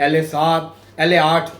LA7, LA8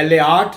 LA8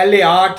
LA8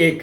1।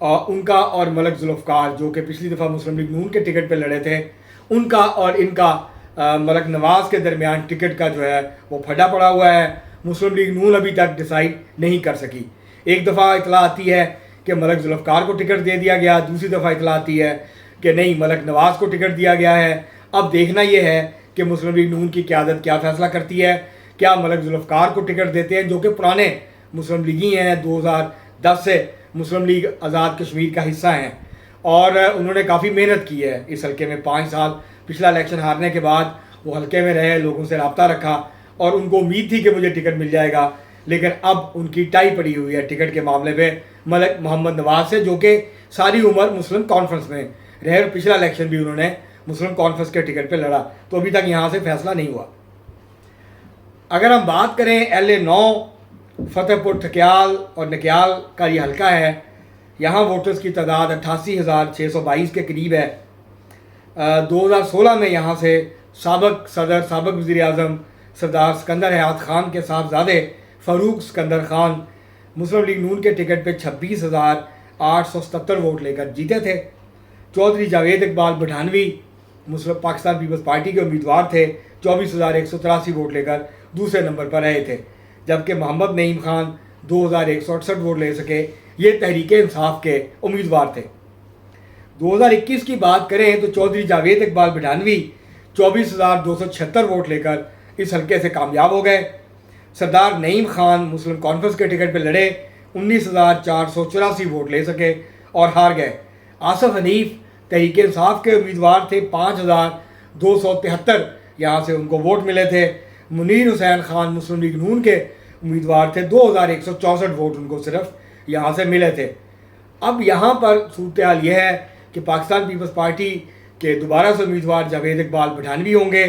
ان کا اور ملک ذوالفقار جو کہ پچھلی دفعہ مسلم لیگ نون کے ٹکٹ پہ لڑے تھے، ان کا اور ان کا ملک نواز کے درمیان ٹکٹ کا جو ہے وہ پھڈا پڑا ہوا ہے۔ مسلم لیگ نون ابھی تک ڈیسائیڈ نہیں کر سکی۔ ایک دفعہ اطلاع آتی ہے کہ ملک ذوالفقار کو ٹکٹ دے دیا گیا، دوسری دفعہ اطلاع آتی ہے کہ نہیں ملک نواز کو ٹکٹ دیا گیا ہے۔ اب دیکھنا یہ ہے کہ مسلم لیگ نون کی قیادت کیا فیصلہ کرتی ہے، کیا ملک ذوالفقار کو ٹکٹ دیتے ہیں جو کہ پرانے مسلم لیگی ہیں، 2010 سے مسلم لیگ آزاد کشمیر کا حصہ ہیں، اور انہوں نے کافی محنت کی ہے اس حلقے میں۔ 5 سال پچھلا الیکشن ہارنے کے بعد وہ حلقے میں رہے، لوگوں سے رابطہ رکھا اور ان کو امید تھی کہ مجھے ٹکٹ مل جائے گا، لیکن اب ان کی ٹائی پڑی ہوئی ہے ٹکٹ کے معاملے پہ ملک محمد نواز سے، جو کہ ساری عمر مسلم کانفرنس میں رہے، پچھلا الیکشن بھی انہوں نے مسلم کانفرنس کے ٹکٹ پہ لڑا، تو ابھی تک یہاں سے فیصلہ نہیں ہوا۔ اگر ہم بات کریں LA9 فتح پور ٹھکیال اور نکیال کا یہ حلقہ ہے، یہاں ووٹرز کی تعداد 88,622 کے قریب ہے۔ 2016 میں یہاں سے سابق صدر، سابق وزیر اعظم سردار سکندر حیات خان کے صاحبزادے فاروق سکندر خان مسلم لیگ نون کے ٹکٹ پہ 26,877 ووٹ لے کر جیتے تھے۔ چودھری جاوید اقبال بٹھانوی مسلم پاکستان پیپلز پارٹی کے امیدوار تھے، 24,183 ووٹ لے کر دوسرے نمبر پر رہے تھے، جبکہ محمد نعیم خان 2,168 ووٹ لے سکے، یہ تحریک انصاف کے امیدوار تھے۔ 2021 کی بات کریں تو چودھری جاوید اقبال بٹھانوی 24,276 ووٹ لے کر اس حلقے سے کامیاب ہو گئے۔ سردار نعیم خان مسلم کانفرنس کے ٹکٹ پہ لڑے، 19,484 ووٹ لے سکے اور ہار گئے۔ آصف حنیف تحریک انصاف کے امیدوار تھے، 5,273 یہاں سے ان کو ووٹ ملے تھے۔ منیر حسین خان مسلم لیگ نون کے امیدوار تھے، 2,164 ووٹ ان کو صرف یہاں سے ملے تھے۔ اب یہاں پر صورتحال یہ ہے کہ پاکستان پیپلز پارٹی کے دوبارہ سے امیدوار جاوید اقبال بٹھانوی ہوں گے،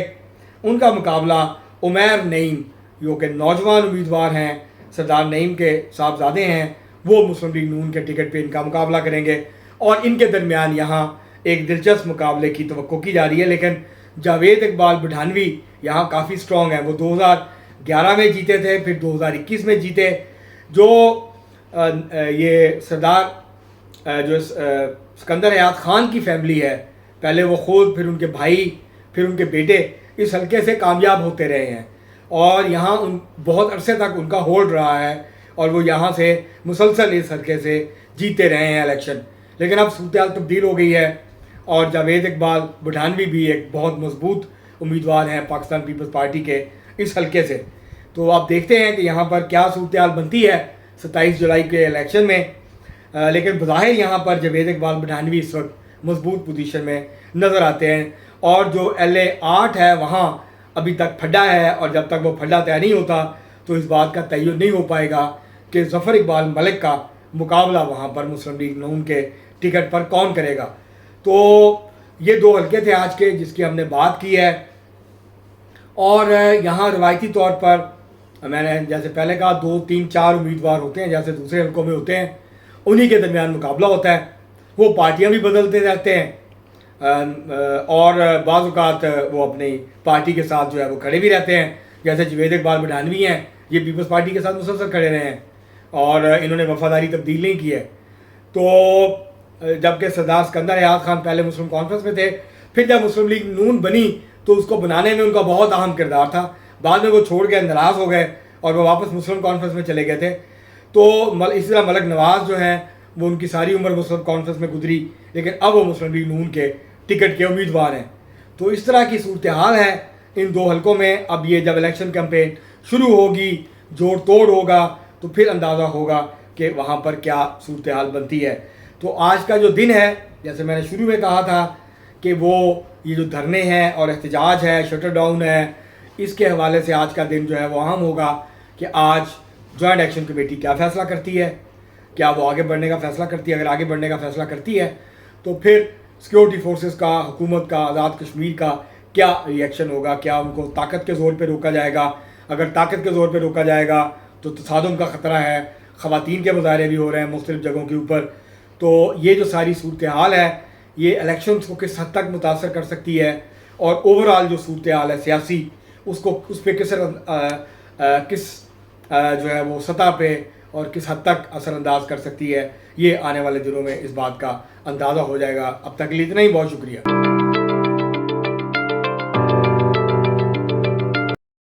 ان کا مقابلہ عمیر نعیم جو کہ نوجوان امیدوار ہیں، سردار نعیم کے صاحبزادے ہیں، وہ مسلم لیگ نون کے ٹکٹ پہ ان کا مقابلہ کریں گے، اور ان کے درمیان یہاں ایک دلچسپ مقابلے کی توقع کی جا رہی ہے۔ لیکن جاوید اقبال بٹھانوی یہاں کافی سٹرونگ ہیں، وہ 2011 میں جیتے تھے، پھر 2021 میں جیتے۔ جو یہ سردار جو سکندر حیات خان کی فیملی ہے، پہلے وہ خود، پھر ان کے بھائی، پھر ان کے بیٹے اس حلقے سے کامیاب ہوتے رہے ہیں، اور یہاں بہت عرصے تک ان کا ہولڈ رہا ہے، اور وہ یہاں سے مسلسل اس حلقے سے جیتے رہے ہیں الیکشن۔ لیکن اب صورتحال تبدیل ہو گئی ہے، اور جاوید اقبال بٹھانوی بھی ایک بہت مضبوط امیدوار ہیں پاکستان پیپلز پارٹی کے اس حلقے سے۔ تو آپ دیکھتے ہیں کہ یہاں پر کیا صورتحال بنتی ہے 27 جولائی کے الیکشن میں، لیکن بظاہر یہاں پر جاوید اقبال بٹھانوی اس وقت مضبوط پوزیشن میں نظر آتے ہیں، اور جو LA8 ہے وہاں ابھی تک پھڈا ہے، اور جب تک وہ پھڈا طے نہیں ہوتا تو اس بات کا تعین نہیں ہو پائے گا کہ ظفر اقبال ملک کا مقابلہ وہاں پر مسلم لیگ نون کے ٹکٹ پر کون کرے گا۔ تو یہ 2 حلقے تھے آج کے جس کی ہم نے بات کی ہے، اور یہاں روایتی طور پر میں نے جیسے پہلے کہا 2 3 4 امیدوار ہوتے ہیں جیسے دوسرے حلقوں میں ہوتے ہیں، انہی کے درمیان مقابلہ ہوتا ہے۔ وہ پارٹیاں بھی بدلتے رہتے ہیں، اور بعض اوقات وہ اپنی پارٹی کے ساتھ جو ہے وہ کھڑے بھی رہتے ہیں، جیسے جاوید اقبال بٹھانوی ہیں، یہ پیپلز پارٹی کے ساتھ مسلسل کھڑے رہے ہیں اور انہوں نے وفاداری تبدیل نہیں کی ہے۔ تو جبکہ سردار سکندر حیات خان پہلے مسلم کانفرنس میں تھے، پھر جب مسلم لیگ نون بنی تو اس کو بنانے میں ان کا بہت اہم کردار تھا، بعد میں وہ چھوڑ گئے، ناراض ہو گئے اور وہ واپس مسلم کانفرنس میں چلے گئے تھے۔ تو اسی طرح ملک نواز جو ہیں وہ ان کی ساری عمر مسلم کانفرنس میں گزری، لیکن اب وہ مسلم لیگ نون کے ٹکٹ کے امیدوار ہیں۔ تو اس طرح کی صورتحال ہے ان 2 حلقوں میں۔ اب یہ جب الیکشن کیمپین شروع ہوگی، جوڑ توڑ ہوگا، تو پھر اندازہ ہوگا کہ وہاں پر کیا صورتحال بنتی ہے۔ تو آج کا جو دن ہے، جیسے میں نے شروع میں کہا تھا کہ وہ یہ جو دھرنے ہیں اور احتجاج ہے، شٹر ڈاؤن ہے، اس کے حوالے سے آج کا دن جو ہے وہ اہم ہوگا کہ آج جوائنٹ ایکشن کمیٹی کیا فیصلہ کرتی ہے، کیا وہ آگے بڑھنے کا فیصلہ کرتی ہے۔ اگر آگے بڑھنے کا فیصلہ کرتی ہے تو پھر سیکورٹی فورسز کا، حکومت کا، آزاد کشمیر کا کیا ری ایکشن ہوگا، کیا ان کو طاقت کے زور پہ روکا جائے گا؟ اگر طاقت کے زور پہ روکا جائے گا تو تصادم کا خطرہ ہے، خواتین کے مظاہرے بھی ہو رہے ہیں مختلف جگہوں کے اوپر۔ تو یہ جو ساری صورتحال ہے یہ الیکشنز کو کس حد تک متاثر کر سکتی ہے، اور اوورآل جو صورتحال ہے سیاسی اس پہ کس جو ہے وہ سطح پہ اور کس حد تک اثر انداز کر سکتی ہے، یہ آنے والے دنوں میں اس بات کا اندازہ ہو جائے گا۔ اب تک کے لیے اتنا ہی، بہت شکریہ۔